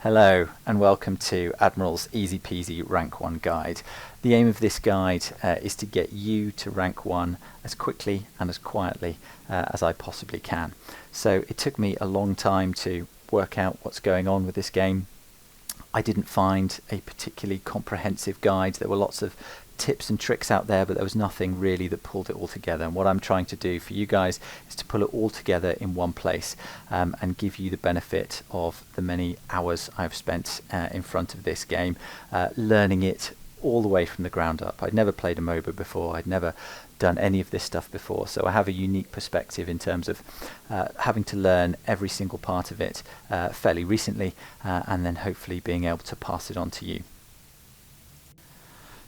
Hello and welcome to Admiral's EZPZ Rank 1 guide. The aim of this guide is to get you to rank 1 as quickly and as quietly as I possibly can. So it took me a long time to work out what's going on with this game. I didn't find a particularly comprehensive guide. There were lots of tips and tricks out there, but there was nothing really that pulled it all together. And what I'm trying to do for you guys is to pull it all together in one place and give you the benefit of the many hours I've spent in front of this game, learning it all the way from the ground up. I'd never played a MOBA before. I'd never done any of this stuff before, so I have a unique perspective in terms of having to learn every single part of it fairly recently, and then hopefully being able to pass it on to you.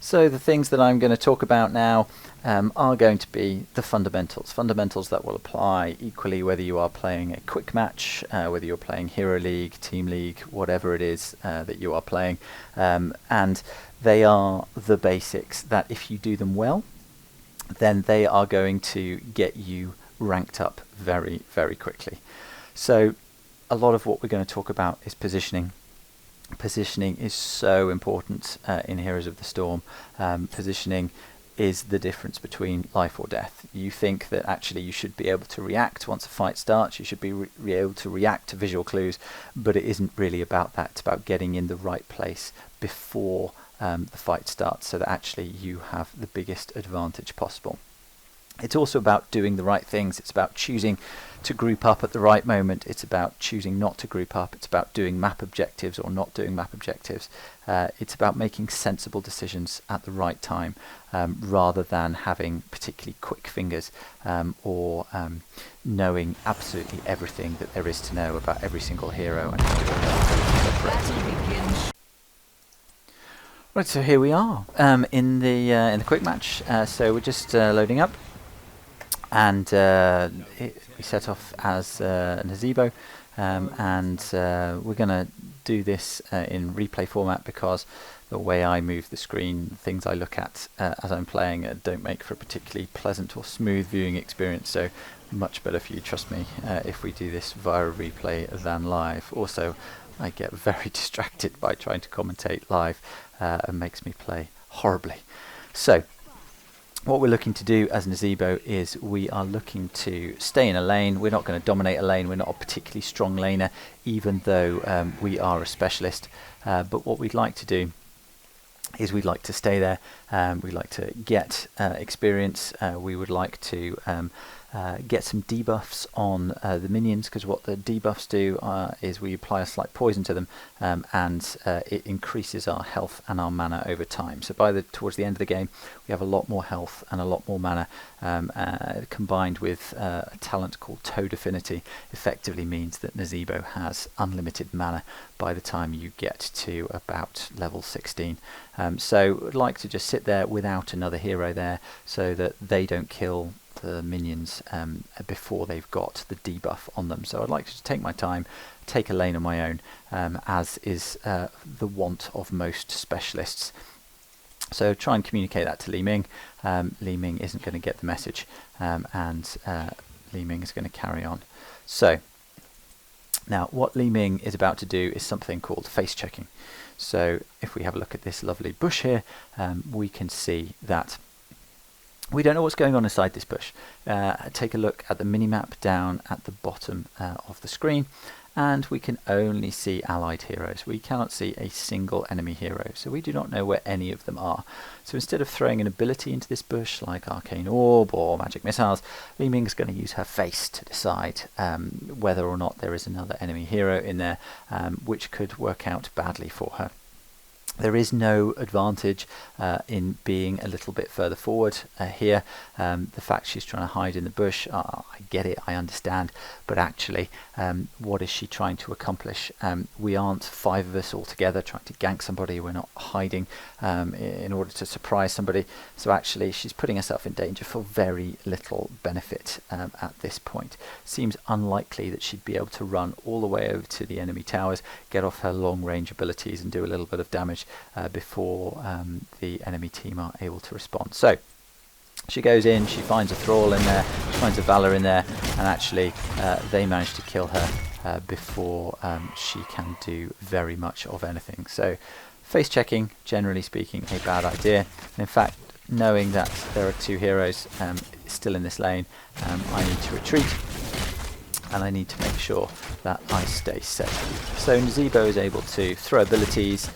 So the things that I'm going to talk about now are going to be the fundamentals that will apply equally whether you are playing a quick match, whether you're playing Hero League, Team League, whatever it is that you are playing, and they are the basics that if you do them well, then they are going to get you ranked up very, very quickly. So a lot of what we're going to talk about is positioning. Positioning is so important in Heroes of the Storm. Positioning is the difference between life or death. You think that actually you should be able to react once a fight starts, you should be able to react to visual clues, but it isn't really about that. It's about getting in the right place before the fight starts so that actually you have the biggest advantage possible. It's also about doing the right things. It's about choosing to group up at the right moment. It's about choosing not to group up. It's about doing map objectives or not doing map objectives. It's about making sensible decisions at the right time rather than having particularly quick fingers or knowing absolutely everything that there is to know about every single hero and Right, so here we are in the quick match. So we're just loading up. And we set off as an Azebo, and we're going to do this in replay format because the way I move the screen, things I look at as I'm playing don't make for a particularly pleasant or smooth viewing experience, so much better for you, trust me, if we do this via a replay than live. Also, I get very distracted by trying to commentate live and makes me play horribly. So what we're looking to do as an Azebo is we are looking to stay in a lane. We're not going to dominate a lane. We're not a particularly strong laner, even though we are a specialist. But what we'd like to do is we'd like to stay there. We'd like to get experience. We would like to get some debuffs on the minions, because what the debuffs do is we apply a slight poison to them, and it increases our health and our mana over time. So towards the end of the game, we have a lot more health and a lot more mana, combined with a talent called Toad Affinity. Effectively means that Nazebo has unlimited mana by the time you get to about level 16. So I'd like to just sit there without another hero there so that they don't kill the minions before they've got the debuff on them. So I'd like to just take my time, take a lane on my own, as is the want of most specialists. So try and communicate that to Li Ming. Li Ming isn't going to get the message, and Li Ming is going to carry on. So now what Li Ming is about to do is something called face checking. So if we have a look at this lovely bush here, we can see that we don't know what's going on inside this bush. Take a look at the minimap down at the bottom of the screen, and we can only see allied heroes. We cannot see a single enemy hero, so we do not know where any of them are. So instead of throwing an ability into this bush like Arcane Orb or Magic Missiles, Li Ming is going to use her face to decide whether or not there is another enemy hero in there, which could work out badly for her. There is no advantage in being a little bit further forward here. The fact she's trying to hide in the bush, I get it, I understand, but actually what is she trying to accomplish? We aren't 5 of us all together trying to gank somebody. We're not hiding in order to surprise somebody, so actually she's putting herself in danger for very little benefit at this point. Seems unlikely that she'd be able to run all the way over to the enemy towers, get off her long range abilities and do a little bit of damage before the enemy team are able to respond. So She goes in, she finds a thrall in there, she finds a Valor in there, and actually they manage to kill her before she can do very much of anything. So face checking, generally speaking, a bad idea. And in fact, knowing that there are two heroes still in this lane, I need to retreat, and I need to make sure that I stay safe. So Nazebo is able to throw abilities,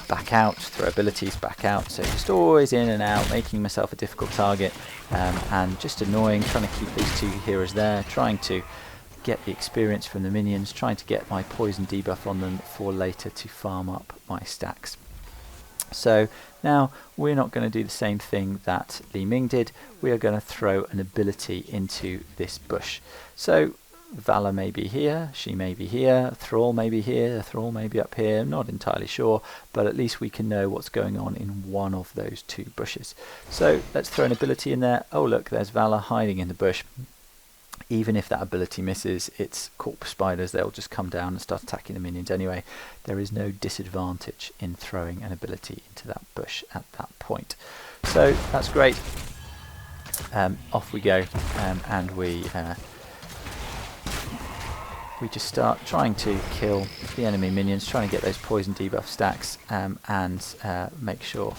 back out, throw abilities, back out, so just always in and out, making myself a difficult target, and just annoying, trying to keep these two heroes there, trying to get the experience from the minions, trying to get my poison debuff on them for later to farm up my stacks. So now we're not going to do the same thing that Li Ming did, we are going to throw an ability into this bush. So Valor may be here, she may be here, Thrall may be here, Thrall may be up here, I'm not entirely sure, but at least we can know what's going on in one of those two bushes. So let's throw an ability in there. Oh look, there's Valor hiding in the bush. Even if that ability misses, it's corpse spiders, they'll just come down and start attacking the minions anyway. There is no disadvantage in throwing an ability into that bush at that point. So that's great. Off we go, and we just start trying to kill the enemy minions, trying to get those poison debuff stacks, and make sure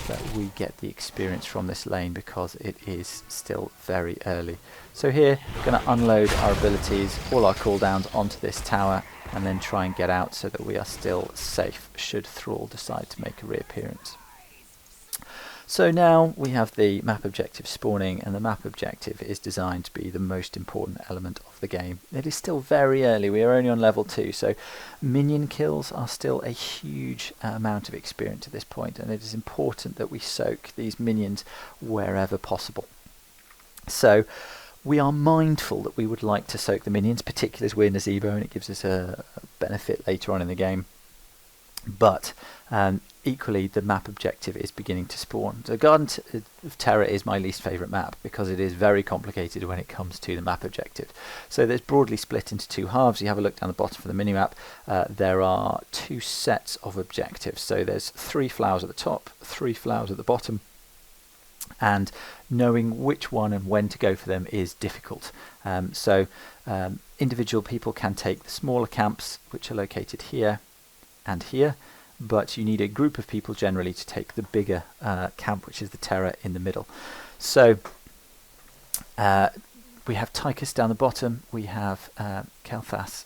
that we get the experience from this lane because it is still very early. So here, we're going to unload our abilities, all our cooldowns onto this tower, and then try and get out so that we are still safe should Thrall decide to make a reappearance. So now we have the map objective spawning, and the map objective is designed to be the most important element of the game. It is still very early, we are only on level 2, so minion kills are still a huge amount of experience at this point, and it is important that we soak these minions wherever possible. So we are mindful that we would like to soak the minions, particularly as we're Nazebo and it gives us a benefit later on in the game. But equally, the map objective is beginning to spawn. The Garden of Terror is my least favourite map because it is very complicated when it comes to the map objective. So there's broadly split into two halves. You have a look down the bottom for the minimap. There are two sets of objectives. So there's 3 flowers at the top, 3 flowers at the bottom, and knowing which one and when to go for them is difficult. Individual people can take the smaller camps, which are located here and here, but you need a group of people generally to take the bigger camp, which is the Terror in the middle. So we have Tychus down the bottom, we have Kel'Thas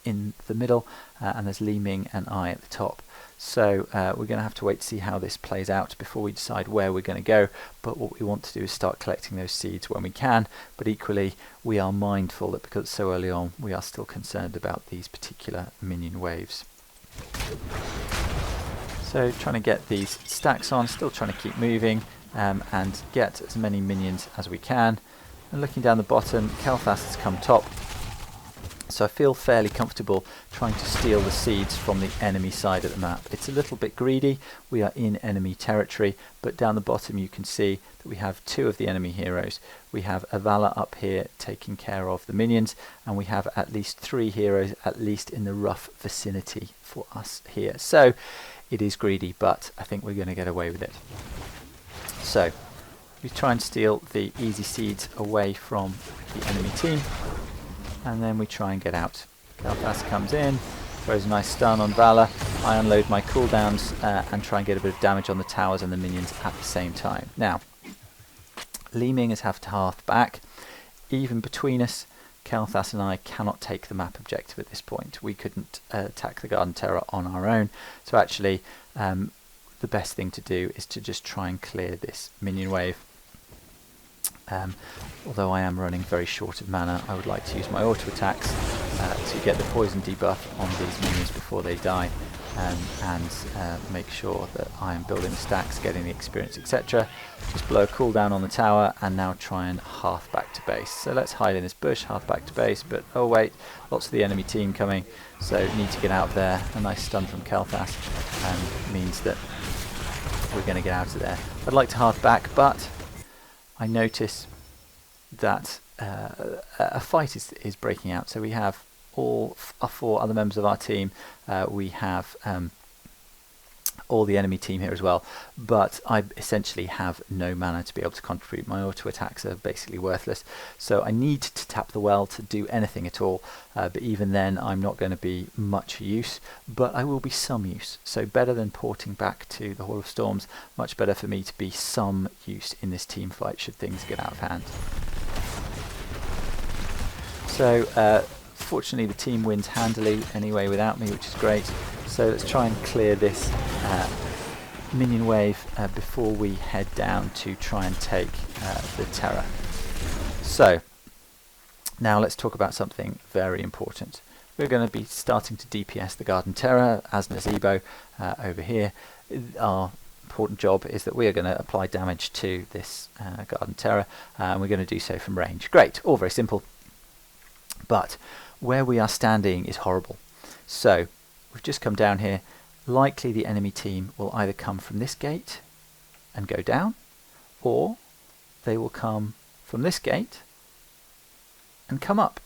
in the middle, and there's Li Ming and I at the top. So we're going to have to wait to see how this plays out before we decide where we're going to go, but what we want to do is start collecting those seeds when we can, but equally we are mindful that because it's so early on, we are still concerned about these particular minion waves. So trying to get these stacks on, still trying to keep moving and get as many minions as we can. And looking down the bottom, Kel'Thas has come top, so I feel fairly comfortable trying to steal the seeds from the enemy side of the map. It's a little bit greedy, we are in enemy territory, but down the bottom you can see that we have 2 of the enemy heroes. We have a Valor up here taking care of the minions, and we have at least 3 heroes, at least in the rough vicinity for us here. So it is greedy, but I think we're going to get away with it. So we try and steal the easy seeds away from the enemy team, and then we try and get out. Kel'Thas comes in, throws a nice stun on Valor. I unload my cooldowns and try and get a bit of damage on the towers and the minions at the same time. Now, Li Ming has have to hearth back. Even between us, Kel'Thas and I cannot take the map objective at this point. We couldn't attack the Garden Terror on our own. So actually, the best thing to do is to just try and clear this minion wave. Although I am running very short of mana, I would like to use my auto attacks to get the poison debuff on these minions before they die, and make sure that I am building the stacks, getting the experience, etc. Just blow a cooldown on the tower and now try and hearth back to base. So let's hide in this bush, hearth back to base, but oh wait, lots of the enemy team coming, so need to get out there. A nice stun from Kel'Thas means that we're going to get out of there. I'd like to hearth back, but I notice that a fight is breaking out. So we have all 4 other members of our team. We have or the enemy team here as well, but I essentially have no mana to be able to contribute. My auto attacks are basically worthless, so I need to tap the well to do anything at all, but even then I'm not going to be much use, but I will be some use. So better than porting back to the Hall of Storms, much better for me to be some use in this team fight should things get out of hand. So fortunately the team wins handily anyway without me, which is great. So let's try and clear this minion wave before we head down to try and take the Terror. So now let's talk about something very important. We're going to be starting to DPS the Garden Terror as Nazebo over here. Our important job is that we are going to apply damage to this Garden Terror, and we're going to do so from range. Great, all very simple. But where we are standing is horrible. So we've just come down here. Likely the enemy team will either come from this gate and go down, or they will come from this gate and come up.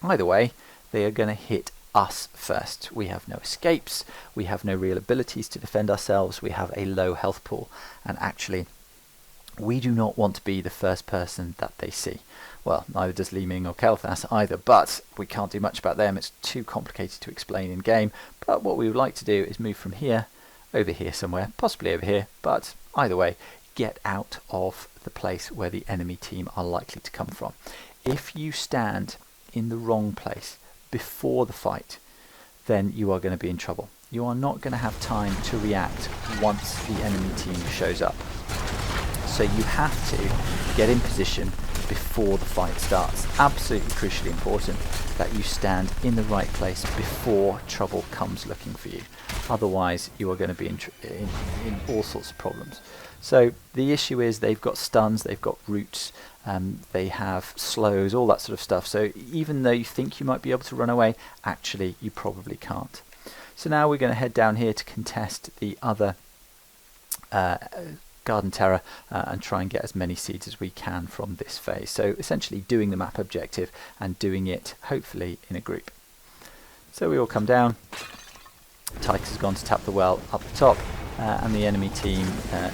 Either way, they are going to hit us first. We have no escapes, we have no real abilities to defend ourselves, we have a low health pool, and actually we do not want to be the first person that they see. Well, neither does Li Ming or Kel'Thas either, but we can't do much about them. It's too complicated to explain in game. But what we would like to do is move from here over here somewhere, possibly over here, but either way, get out of the place where the enemy team are likely to come from. If you stand in the wrong place before the fight, then you are going to be in trouble. You are not going to have time to react once the enemy team shows up. So you have to get in position before the fight starts. Absolutely crucially important that you stand in the right place before trouble comes looking for you. Otherwise you are going to be in all sorts of problems. So the issue is they've got stuns, they've got roots, they have slows, all that sort of stuff. So even though you think you might be able to run away, actually you probably can't. So now we're going to head down here to contest the other Garden Terror and try and get as many seeds as we can from this phase. So essentially doing the map objective and doing it hopefully in a group. So we all come down. Tychus has gone to tap the well up the top, and the enemy team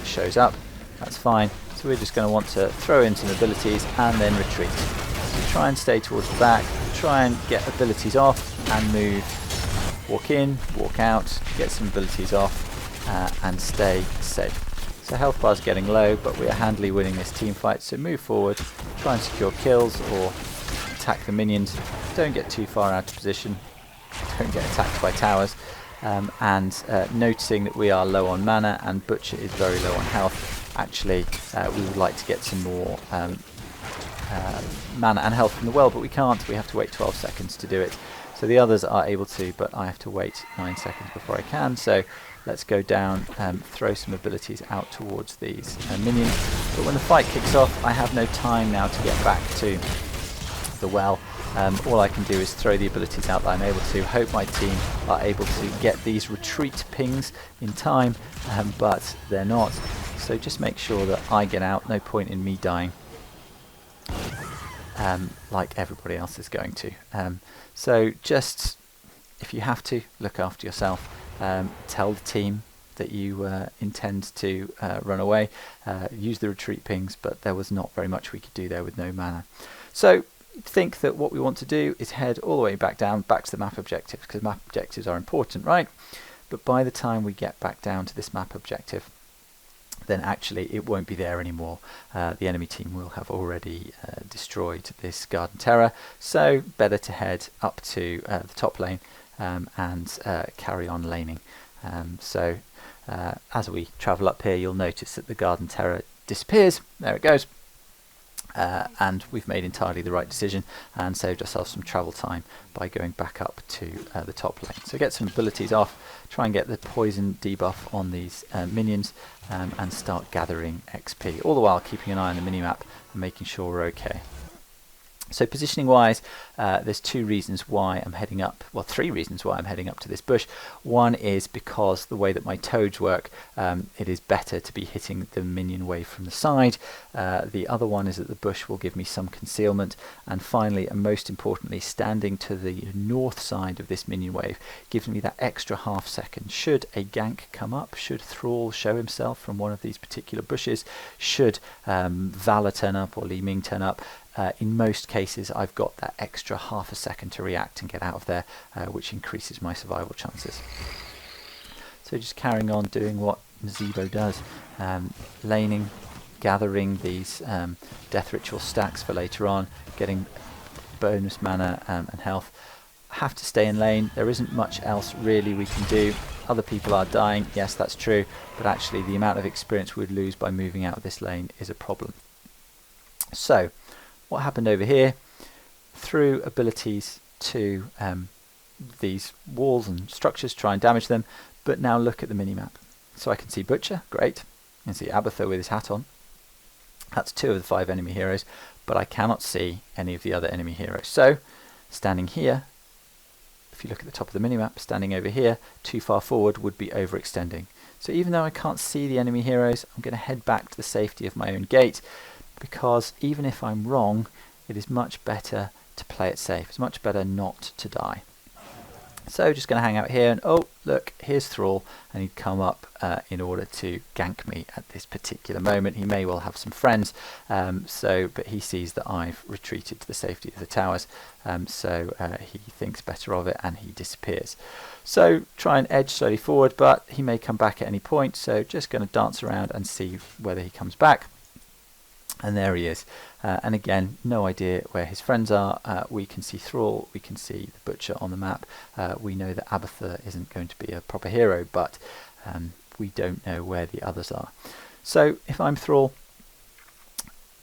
shows up. That's fine. So we're just going to want to throw in some abilities and then retreat. So try and stay towards the back, try and get abilities off and move. Walk in, walk out, get some abilities off and stay safe. So health bar's getting low, but we are handily winning this team fight, so move forward, try and secure kills or attack the minions. Don't get too far out of position, don't get attacked by towers, and noticing that we are low on mana and Butcher is very low on health, actually we would like to get some more mana and health from the well, but we can't. We have to wait 12 seconds to do it. So the others are able to, but I have to wait 9 seconds before I can. So let's go down, throw some abilities out towards these minions. But when the fight kicks off, I have no time now to get back to the well. All I can do is throw the abilities out that I'm able to. Hope my team are able to get these retreat pings in time, but they're not. So just make sure that I get out. No point in me dying like everybody else is going to. So just, if you have to, look after yourself. Tell the team that you intend to run away. Use the retreat pings, but there was not very much we could do there with no mana. So think that what we want to do is head all the way back down, back to the map objectives, because map objectives are important, right? But by the time we get back down to this map objective, then actually it won't be there anymore. The enemy team will have already destroyed this Garden Terror, so better to head up to the top lane and carry on laning. So as we travel up here, you'll notice that the Garden Terror disappears. There it goes. And we've made entirely the right decision and saved ourselves some travel time by going back up to the top lane. So get some abilities off, try and get the poison debuff on these minions, and start gathering XP, all the while keeping an eye on the minimap and making sure we're okay. So positioning wise, there's two reasons why I'm heading up, well, three reasons why I'm heading up to this bush. One is because the way that my toads work, it is better to be hitting the minion wave from the side. The other one is that the bush will give me some concealment. And finally, and most importantly, standing to the north side of this minion wave gives me that extra half second. Should a gank come up, should Thrall show himself from one of these particular bushes, should Valor turn up or Li Ming turn up, in most cases I've got that extra half a second to react and get out of there, which increases my survival chances. So just carrying on doing what Nazeebo does, laning, gathering these death ritual stacks for later on, getting bonus mana and health. Have to stay in lane. There isn't much else really we can do. Other people are dying, yes, that's true, but actually the amount of experience we'd lose by moving out of this lane is a problem. So what happened over here, threw abilities to these walls and structures, try and damage them, but now look at the minimap. So I can see Butcher, great. I can see Abathur with his hat on. That's 2 of the 5 enemy heroes, but I cannot see any of the other enemy heroes. So standing here, if you look at the top of the minimap, standing over here, too far forward would be overextending. So even though I can't see the enemy heroes, I'm going to head back to the safety of my own gate, because even if I'm wrong, it is much better to play it safe. It's much better not to die. So just going to hang out here, and oh look, here's Thrall, and he'd come up in order to gank me at this particular moment. He may well have some friends, but he sees that I've retreated to the safety of the towers, so he thinks better of it and he disappears. So try and edge slowly forward, but he may come back at any point, so just going to dance around and see whether he comes back. And there he is, and again, no idea where his friends are. We can see Thrall, we can see the Butcher on the map. We know that Abathur isn't going to be a proper hero, but we don't know where the others are. So if I'm Thrall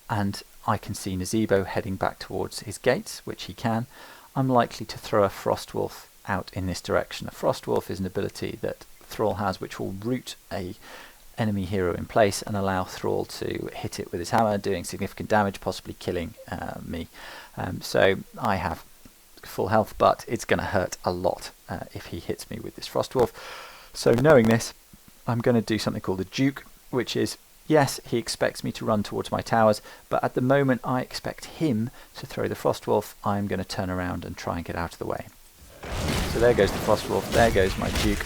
and I can see Nazeebo heading back towards his gates, which he can, I'm likely to throw a Frostwolf out in this direction. A Frostwolf is an ability that Thrall has which will root a enemy hero in place and allow Thrall to hit it with his hammer, doing significant damage, possibly killing me. So I have full health, but it's going to hurt a lot if he hits me with this Frostwolf. So knowing this, I'm going to do something called a Duke, which is, yes, he expects me to run towards my towers, but at the moment I expect him to throw the Frostwolf. I'm going to turn around and try and get out of the way. So there goes the Frostwolf, there goes my Duke,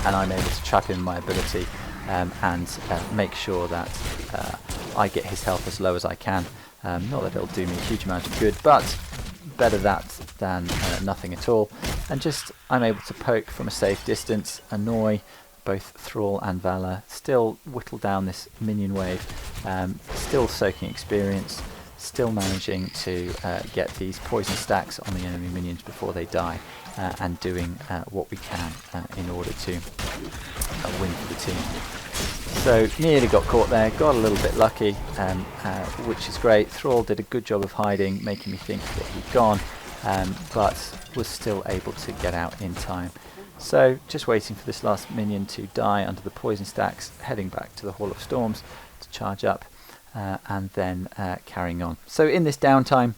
and I'm able to trap in my ability and make sure that I get his health as low as I can. Not that it'll do me a huge amount of good, but better that than nothing at all. And just I'm able to poke from a safe distance, annoy both Thrall and Valor, still whittle down this minion wave, still soaking experience, still managing to get these poison stacks on the enemy minions before they die, and doing what we can in order to win for the team. So nearly got caught there, got a little bit lucky, which is great. Thrall did a good job of hiding, making me think that he'd gone, but was still able to get out in time. So just waiting for this last minion to die under the poison stacks, heading back to the Hall of Storms to charge up, and then carrying on. So in this downtime,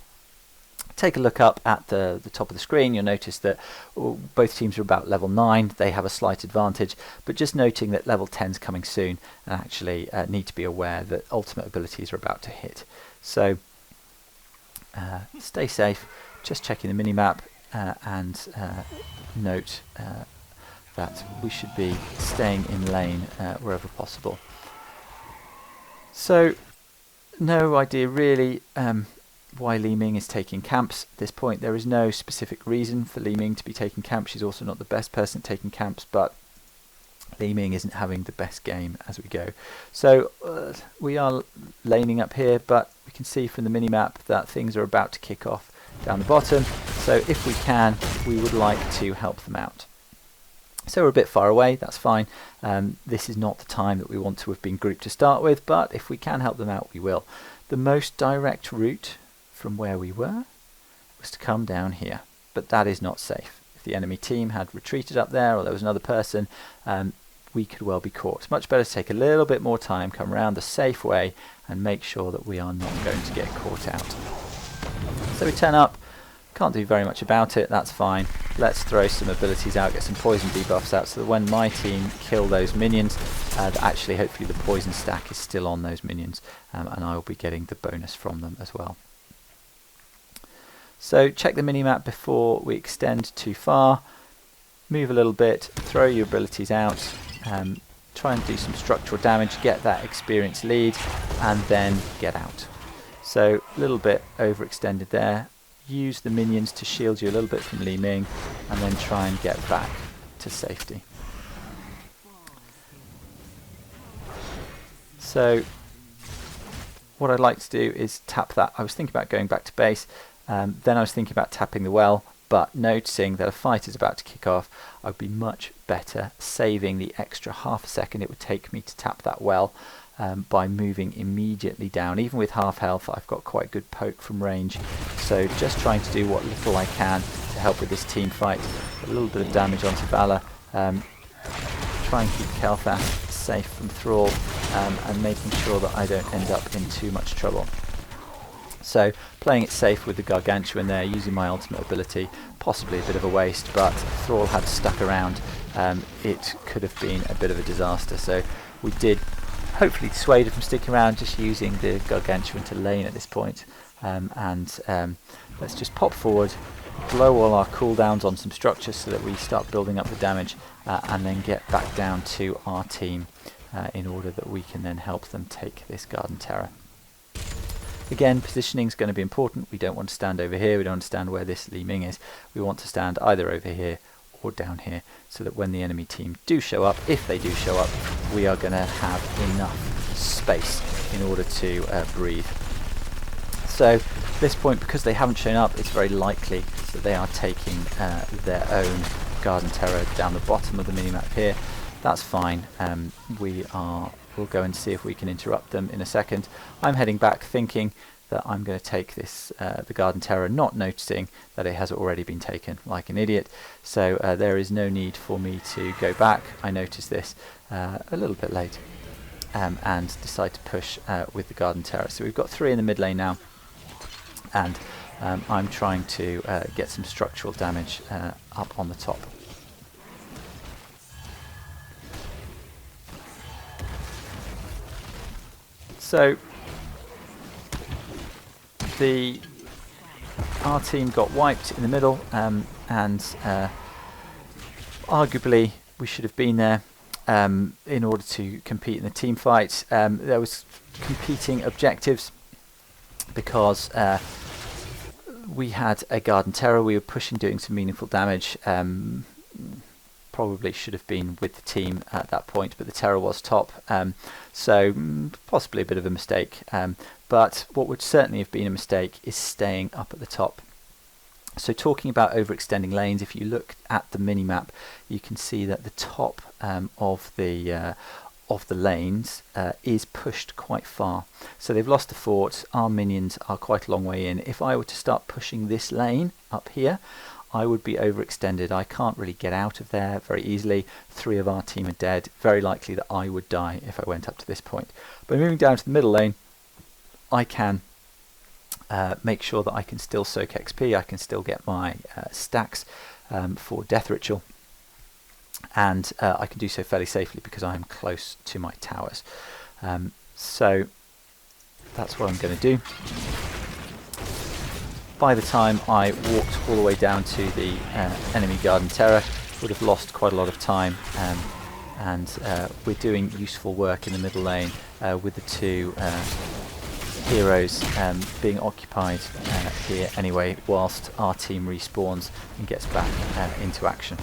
take a look up at the top of the screen. You'll notice that both teams are about level 9. They have a slight advantage, but just noting that level 10 is coming soon, and actually need to be aware that ultimate abilities are about to hit. So stay safe, just checking the minimap, and note that we should be staying in lane wherever possible. So no idea really why Li Ming is taking camps at this point. There is no specific reason for Li Ming to be taking camps. She's also not the best person at taking camps, but Li Ming isn't having the best game as we go. So we are laning up here, but we can see from the minimap that things are about to kick off down the bottom. So if we can, we would like to help them out. So we're a bit far away, that's fine. This is not the time that we want to have been grouped to start with, but if we can help them out, we will. The most direct route from where we were was to come down here, but that is not safe. If the enemy team had retreated up there, or there was another person, we could well be caught. It's much better to take a little bit more time, come around the safe way, and make sure that we are not going to get caught out. So we turn up, can't do very much about it, that's fine. Let's throw some abilities out, get some poison debuffs out, so that when my team kill those minions, that actually hopefully the poison stack is still on those minions, and I will be getting the bonus from them as well. So check the minimap before we extend too far, move a little bit, throw your abilities out, try and do some structural damage, get that experience lead, and then get out. So a little bit overextended there. Use the minions to shield you a little bit from Li Ming, and then try and get back to safety. So what I'd like to do is tap that. I was thinking about going back to base, then I was thinking about tapping the well, but noticing that a fight is about to kick off, I'd be much better saving the extra half a second it would take me to tap that well by moving immediately down. Even with half health, I've got quite good poke from range, so just trying to do what little I can to help with this team fight. A little bit of damage onto Valor, try and keep Kel'Thas safe from Thrall, and making sure that I don't end up in too much trouble. So playing it safe with the Gargantuan there, using my ultimate ability, possibly a bit of a waste, but if Thrall had stuck around, it could have been a bit of a disaster. So we did hopefully dissuade it from sticking around, just using the Gargantuan to lane at this point. Let's just pop forward, blow all our cooldowns on some structures so that we start building up the damage, and then get back down to our team in order that we can then help them take this Garden Terror. Again, positioning is going to be important. We don't want to stand over here, we don't want to stand where this Li Ming is. We want to stand either over here or down here, so that when the enemy team do show up, if they do show up, we are going to have enough space in order to breathe. So at this point, because they haven't shown up, it's very likely that they are taking their own Garden Terror down the bottom of the minimap here. That's fine. We'll go and see if we can interrupt them in a second. I'm heading back thinking that I'm going to take this the Garden Terror, not noticing that it has already been taken like an idiot. So there is no need for me to go back. I noticed this a little bit late, and decide to push with the Garden Terror. So we've got 3 in the mid lane now, and I'm trying to get some structural damage up on the top. So our team got wiped in the middle, and arguably we should have been there in order to compete in the team fight. There was competing objectives because we had a Garden Terror, we were pushing, doing some meaningful damage. Probably should have been with the team at that point, but the Terror was top, so possibly a bit of a mistake. But what would certainly have been a mistake is staying up at the top. So talking about overextending lanes, if you look at the minimap, you can see that the top of the lanes is pushed quite far. So they've lost the fort, our minions are quite a long way in. If I were to start pushing this lane up here, I would be overextended. I can't really get out of there very easily. 3 of our team are dead. Very likely that I would die if I went up to this point. But moving down to the middle lane, I can make sure that I can still soak XP. I can still get my stacks for Death Ritual. And I can do so fairly safely because I am close to my towers. So that's what I'm going to do. By the time I walked all the way down to the enemy Garden Terror, would have lost quite a lot of time, and we're doing useful work in the middle lane with the 2 heroes being occupied here anyway, whilst our team respawns and gets back into action.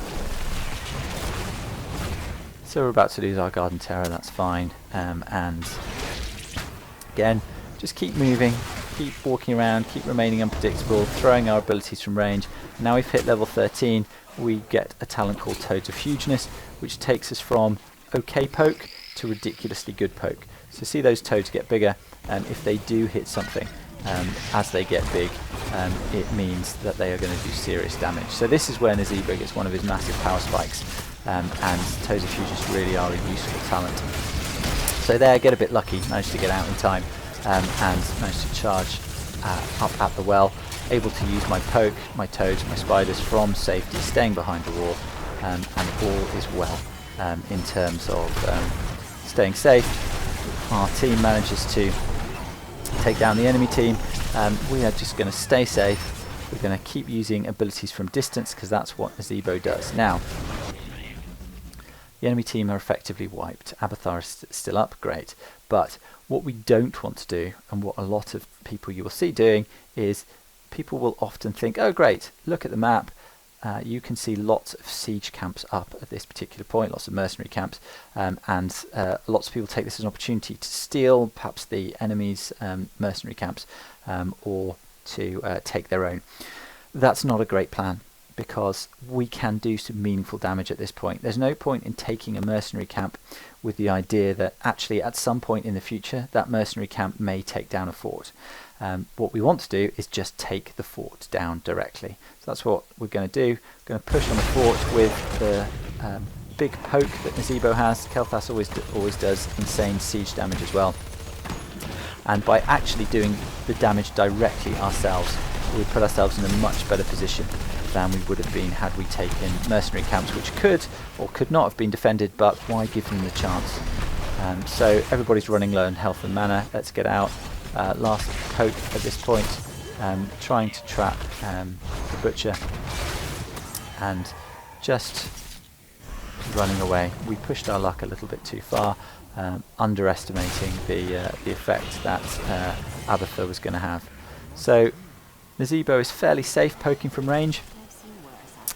So we're about to lose our Garden Terror, that's fine, and again, just keep moving, keep walking around, keep remaining unpredictable, throwing our abilities from range. Now we've hit level 13, we get a talent called Toads of Hugeness, which takes us from okay poke to ridiculously good poke. So see those toads get bigger, if they do hit something, as they get big, it means that they are going to do serious damage. So this is where Nazeebo gets one of his massive power spikes, and Toads of Hugeness really are a useful talent. So there, get a bit lucky, managed to get out in time, and managed to charge up at the well. able to use my poke, my toads, my spiders from safety, staying behind the wall, and all is well in terms of staying safe. Our team manages to take down the enemy team. We are just going to stay safe. We're going to keep using abilities from distance because that's what Ezebo does. Now, the enemy team are effectively wiped. Abathar is still up, great. But what we don't want to do, and what a lot of people you will see doing, is people will often think, oh great, look at the map. You can see lots of siege camps up at this particular point, lots of mercenary camps, and lots of people take this as an opportunity to steal perhaps the enemy's mercenary camps, or to take their own. That's not a great plan, because we can do some meaningful damage at this point. There's no point in taking a mercenary camp with the idea that actually at some point in the future that mercenary camp may take down a fort. What we want to do is just take the fort down directly. So that's what we're going to do. We're going to push on the fort with the big poke that Ezebo has. Kel'Thas always does insane siege damage as well. And by actually doing the damage directly ourselves, we put ourselves in a much better position than we would have been had we taken mercenary camps, which could or could not have been defended, but why give them the chance? So everybody's running low on health and mana. Let's get out. Last poke at this point, trying to trap the butcher, and just running away. We pushed our luck a little bit too far, underestimating the effect that Abathar was going to have. So Ezebo is fairly safe poking from range.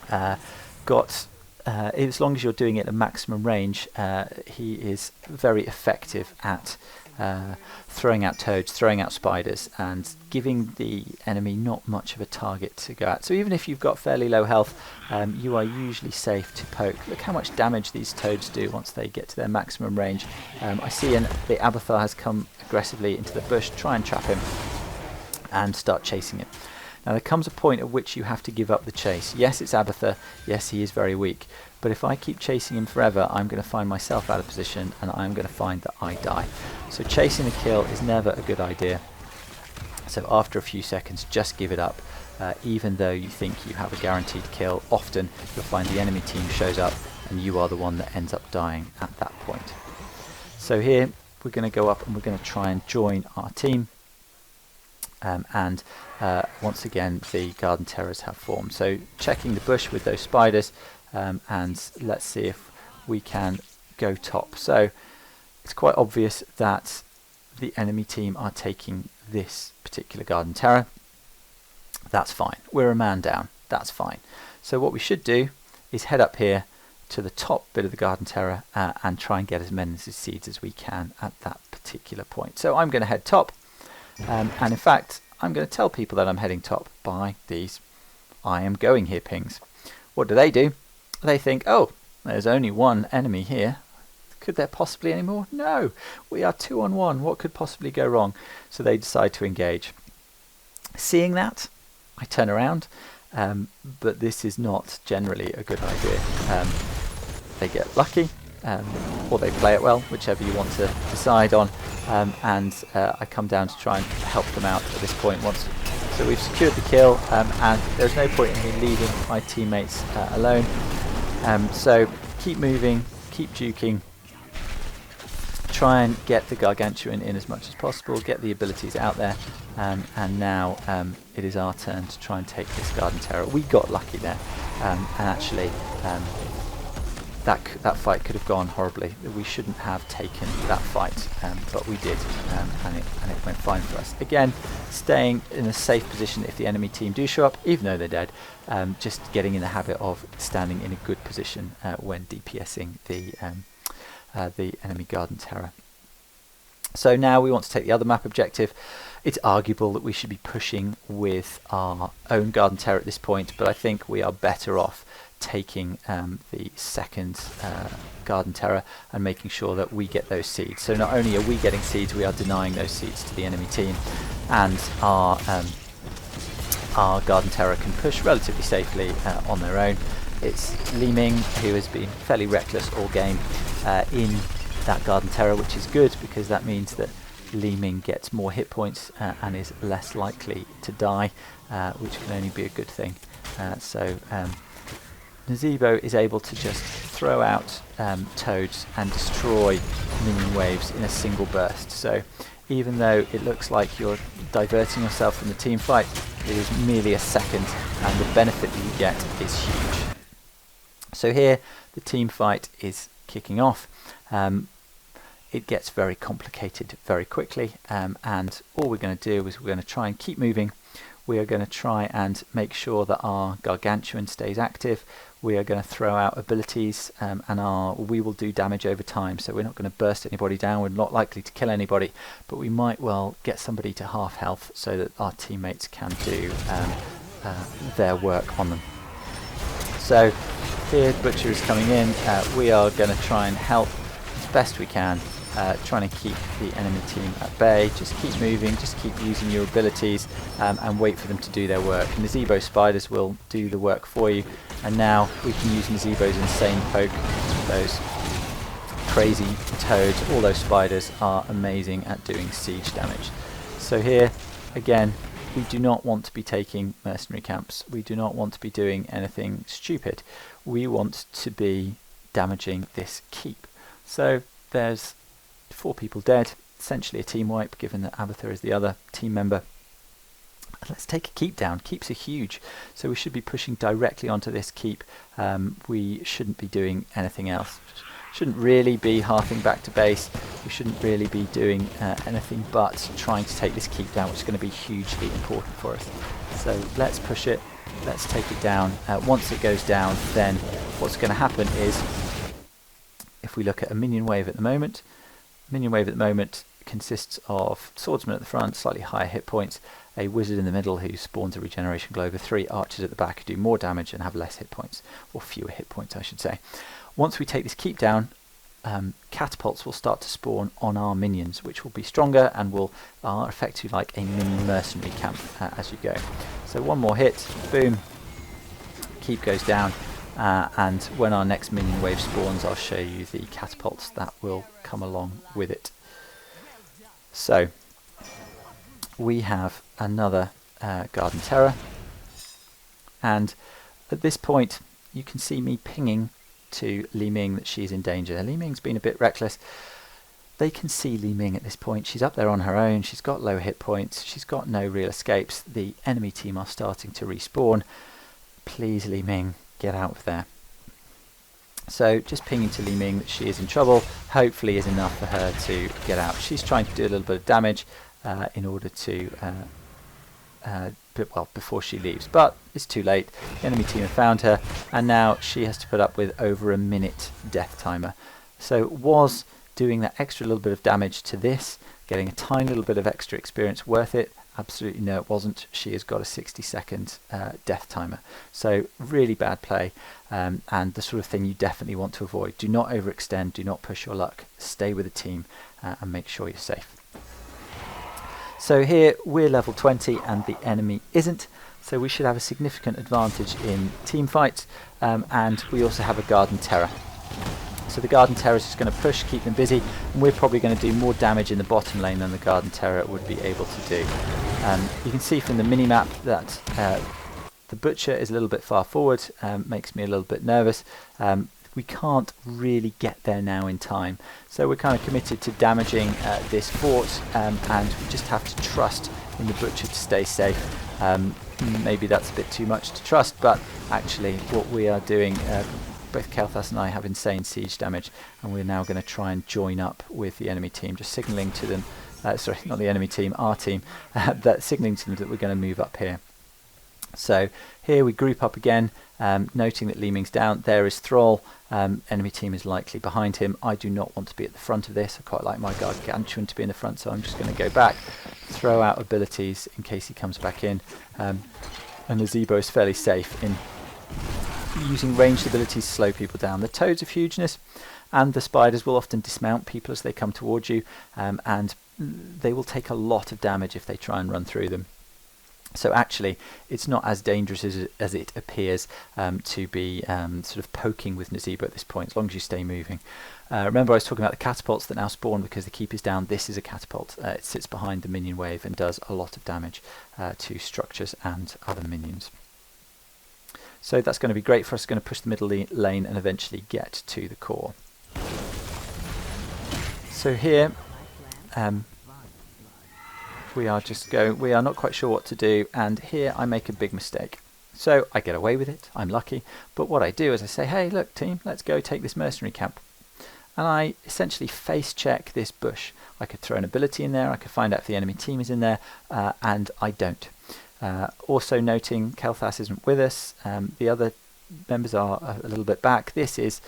As long as you're doing it at maximum range, he is very effective at throwing out toads, throwing out spiders, and giving the enemy not much of a target to go at. So even if you've got fairly low health, you are usually safe to poke. Look how much damage these toads do once they get to their maximum range. I see the Abathar has come aggressively into the bush. Try and trap him and start chasing him. Now there comes a point at which you have to give up the chase. Yes, it's Abathar. Yes, he is very weak. But if I keep chasing him forever, I'm going to find myself out of position, and I'm going to find that I die. So chasing a kill is never a good idea. So after a few seconds, just give it up. Even though you think you have a guaranteed kill, often you'll find the enemy team shows up and you are the one that ends up dying at that point. So here we're going to go up and we're going to try and join our team. Once again, the Garden Terrors have formed. So checking the bush with those spiders, and let's see if we can go top. So it's quite obvious that the enemy team are taking this particular Garden Terror. That's fine. We're a man down. That's fine. So what we should do is head up here to the top bit of the Garden Terror and try and get as many seeds as we can at that particular point. So I'm going to head top. And in fact, I'm going to tell people that I'm heading top by these I am going here pings. What do? They think, oh, there's only one enemy here. Could there possibly any more? No, we are 2 on 1. What could possibly go wrong? So they decide to engage. Seeing that, I turn around, but this is not generally a good idea. They get lucky, or they play it well, whichever you want to decide on, and I come down to try and help them out at this point. So we've secured the kill, and there's no point in me leaving my teammates alone. So keep moving, keep juking, try and get the Gargantuan in as much as possible, get the abilities out there, and now it is our turn to try and take this Garden Terror. We got lucky there, and actually that fight could have gone horribly. We shouldn't have taken that fight, but we did, and it went fine for us. Again, staying in a safe position if the enemy team do show up, even though they're dead, just getting in the habit of standing in a good position when DPSing the enemy Garden Terror. So now we want to take the other map objective. It's arguable that we should be pushing with our own Garden Terror at this point, but I think we are better off taking the second Garden Terror and making sure that we get those seeds. So not only are we getting seeds, we are denying those seeds to the enemy team, and our Garden Terror can push relatively safely on their own. It's Li Ming who has been fairly reckless all game in that Garden Terror, which is good because that means that Li Ming gets more hit points and is less likely to die, which can only be a good thing. Nazebo is able to just throw out toads and destroy minion waves in a single burst. So even though it looks like you're diverting yourself from the team fight, it is merely a second, and the benefit that you get is huge. So here the team fight is kicking off. It gets very complicated very quickly, and all we're going to do is we're going to try and keep moving. We are going to try and make sure that our gargantuan stays active. We are going to throw out abilities, and we will do damage over time. So we're not going to burst anybody down. We're not likely to kill anybody, but we might well get somebody to half health so that our teammates can do their work on them. So here Butcher is coming in. We are going to try and help as best we can, trying to keep the enemy team at bay. Just keep moving, just keep using your abilities, and wait for them to do their work. Nazebo spiders will do the work for you, and now we can use Nazebo's insane poke. Those crazy toads, all those spiders are amazing at doing siege damage. So here again, we do not want to be taking mercenary camps. We do not want to be doing anything stupid. We want to be damaging this keep. So there's 4 people dead, essentially a team wipe given that Abathur is the other team member. Let's take a keep down. Keeps are huge, so we should be pushing directly onto this keep. We shouldn't be doing anything else. Shouldn't really be harping back to base. We shouldn't really be doing anything but trying to take this keep down, which is going to be hugely important for us. So let's push it, let's take it down. Once it goes down, then what's going to happen is, if we look at a minion wave at the moment, consists of swordsman at the front, slightly higher hit points, a wizard in the middle who spawns a regeneration glow, 3 archers at the back who do more damage and have less hit points, or fewer hit points I should say. Once we take this keep down, catapults will start to spawn on our minions, which will be stronger and are effectively like a mini mercenary camp as you go. So one more hit, boom, keep goes down, and when our next minion wave spawns, I'll show you the catapults that will come along with it. So we have another Garden Terror, and at this point you can see me pinging to Li Ming that she's in danger. Li Ming's been a bit reckless. They can see Li Ming at this point. She's up there on her own. She's got low hit points. She's got no real escapes. The enemy team are starting to respawn. Please, Li Ming, get out of there. So just pinging to Li Ming that she is in trouble, hopefully is enough for her to get out. She's trying to do a little bit of damage in order to before she leaves, but it's too late. The enemy team have found her, and now she has to put up with over a minute death timer. So was doing that extra little bit of damage to this, getting a tiny little bit of extra experience, worth it? Absolutely no, it wasn't. She has got a 60-second death timer. So really bad play, and the sort of thing you definitely want to avoid. Do not overextend, do not push your luck, stay with the team and make sure you're safe. So here we're level 20 and the enemy isn't, so we should have a significant advantage in team fights, and we also have a Garden Terror. So the Garden Terror is just going to push, keep them busy, and we're probably going to do more damage in the bottom lane than the Garden Terror would be able to do. You can see from the mini-map that the Butcher is a little bit far forward, makes me a little bit nervous. We can't really get there now in time, so we're kind of committed to damaging this fort, and we just have to trust in the Butcher to stay safe. Maybe that's a bit too much to trust, but actually what we are doing, both Kel'Thas and I have insane siege damage, and we're now going to try and join up with the enemy team, just signalling to them, sorry, not the enemy team, our team, that signalling to them that we're going to move up here. So here we group up again, noting that Li Ming's down. There is Thrall. Enemy team is likely behind him. I do not want to be at the front of this. I quite like my Gargantuan to be in the front, so I'm just going to go back, throw out abilities in case he comes back in. And Nazebo is fairly safe in using ranged abilities to slow people down. The toads of hugeness and the spiders will often dismount people as they come towards you, and they will take a lot of damage if they try and run through them. So actually, it's not as dangerous as it appears to be sort of poking with Nazebo at this point, as long as you stay moving. Remember I was talking about the catapults that now spawn because the keep is down. This is a catapult. It sits behind the minion wave and does a lot of damage to structures and other minions. So that's going to be great for us. Going to push the middle lane and eventually get to the core. So here we are not quite sure what to do, and here I make a big mistake. So I get away with it, I'm lucky, but what I do is I say, hey look team, let's go take this mercenary camp. And I essentially face check this bush. I could throw an ability in there, I could find out if the enemy team is in there, and I don't. Also noting Kelthas isn't with us, the other members are a little bit back. This is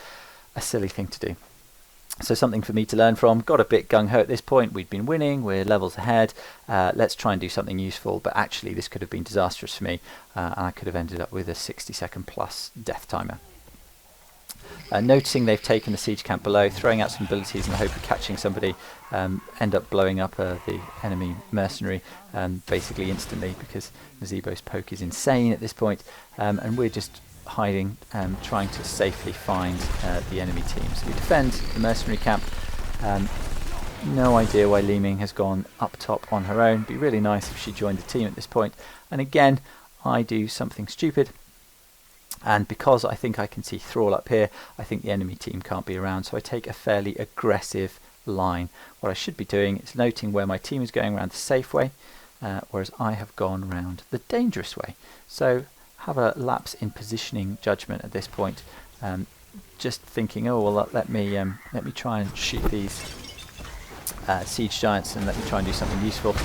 a silly thing to do. So something for me to learn from. Got a bit gung-ho at this point. We'd been winning, we're levels ahead. Let's try and do something useful, but actually this could have been disastrous for me, and I could have ended up with a 60-second plus death timer. Noticing they've taken the siege camp below, throwing out some abilities in the hope of catching somebody, end up blowing up the enemy mercenary basically instantly, because Nazebo's poke is insane at this point, and we're just hiding, trying to safely find the enemy team. So we defend the mercenary camp. No idea why Li Ming has gone up top on her own. Be really nice if she joined the team at this point. And again, I do something stupid. And because I think I can see Thrall up here, I think the enemy team can't be around. So I take a fairly aggressive line. What I should be doing is noting where my team is going around the safe way, whereas I have gone around the dangerous way. So have a lapse in positioning judgment at this point, just thinking, oh well, let me try and shoot these siege giants, and let me try and do something useful,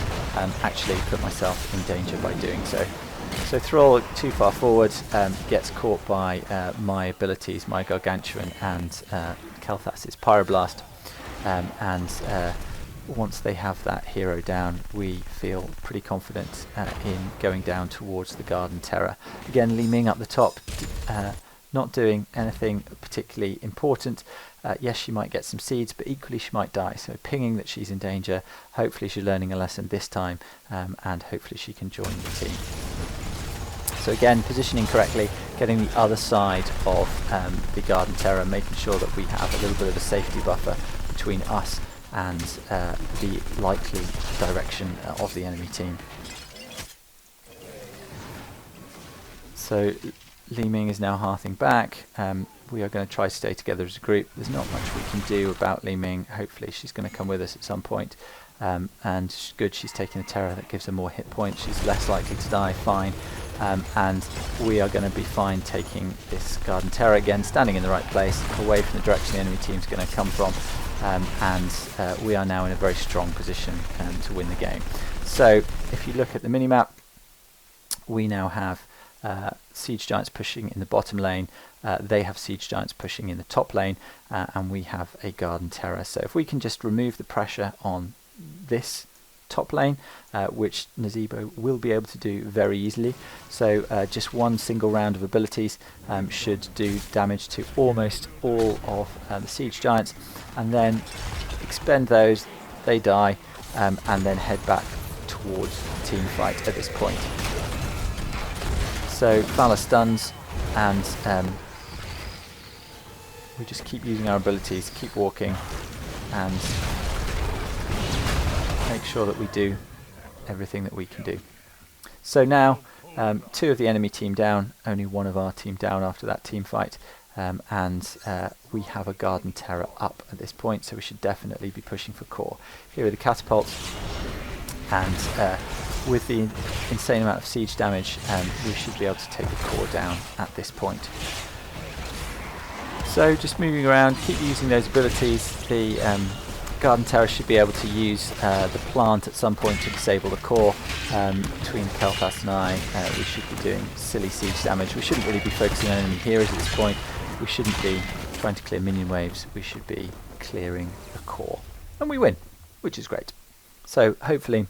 actually put myself in danger by doing so. So Thrall too far forward, gets caught by my abilities, my Gargantuan and Kelthas's Pyroblast, and once they have that hero down, we feel pretty confident in going down towards the Garden Terror. Again, Li Ming up the top, not doing anything particularly important. Yes, she might get some seeds, but equally she might die. So pinging that she's in danger. Hopefully she's learning a lesson this time, and hopefully she can join the team. So again, positioning correctly, getting the other side of the Garden Terror, making sure that we have a little bit of a safety buffer between us and the likely direction of the enemy team. So Li Ming is now hearthing back. We are going to try to stay together as a group. There's not much we can do about Li Ming. Hopefully she's going to come with us at some point. And good, she's taking a terror that gives her more hit points. She's less likely to die, fine. And we are going to be fine taking this Garden Terror again, standing in the right place, away from the direction the enemy team's going to come from. And we are now in a very strong position to win the game. So if you look at the minimap, we now have siege giants pushing in the bottom lane, they have siege giants pushing in the top lane, and we have a Garden Terror. So if we can just remove the pressure on this top lane, which Nazebo will be able to do very easily, so just one single round of abilities should do damage to almost all of the siege giants, and then expend those, they die, and then head back towards team fight at this point. So Valor stuns, and we just keep using our abilities, keep walking, and make sure that we do everything that we can do. So now, two of the enemy team down, only one of our team down after that team fight, and we have a Garden Terror up at this point, so we should definitely be pushing for core. Here are the catapults, and with the insane amount of siege damage, we should be able to take the core down at this point. So just moving around, keep using those abilities. The Garden Terror should be able to use the plant at some point to disable the core. Between Kelthas and I, we should be doing silly siege damage. We shouldn't really be focusing on enemy heroes at this point. We shouldn't be trying to clear minion waves. We should be clearing the core. And we win, which is great. So hopefully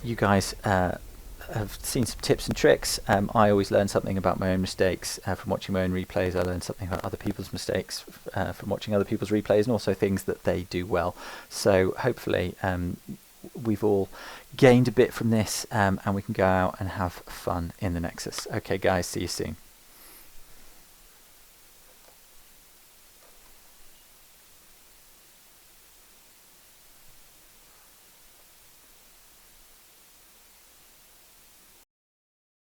you guys have seen some tips and tricks. I always learn something about my own mistakes from watching my own replays. I learn something about other people's mistakes from watching other people's replays, and also things that they do well. So hopefully we've all gained a bit from this, and we can go out and have fun in the Nexus. Okay guys, see you soon.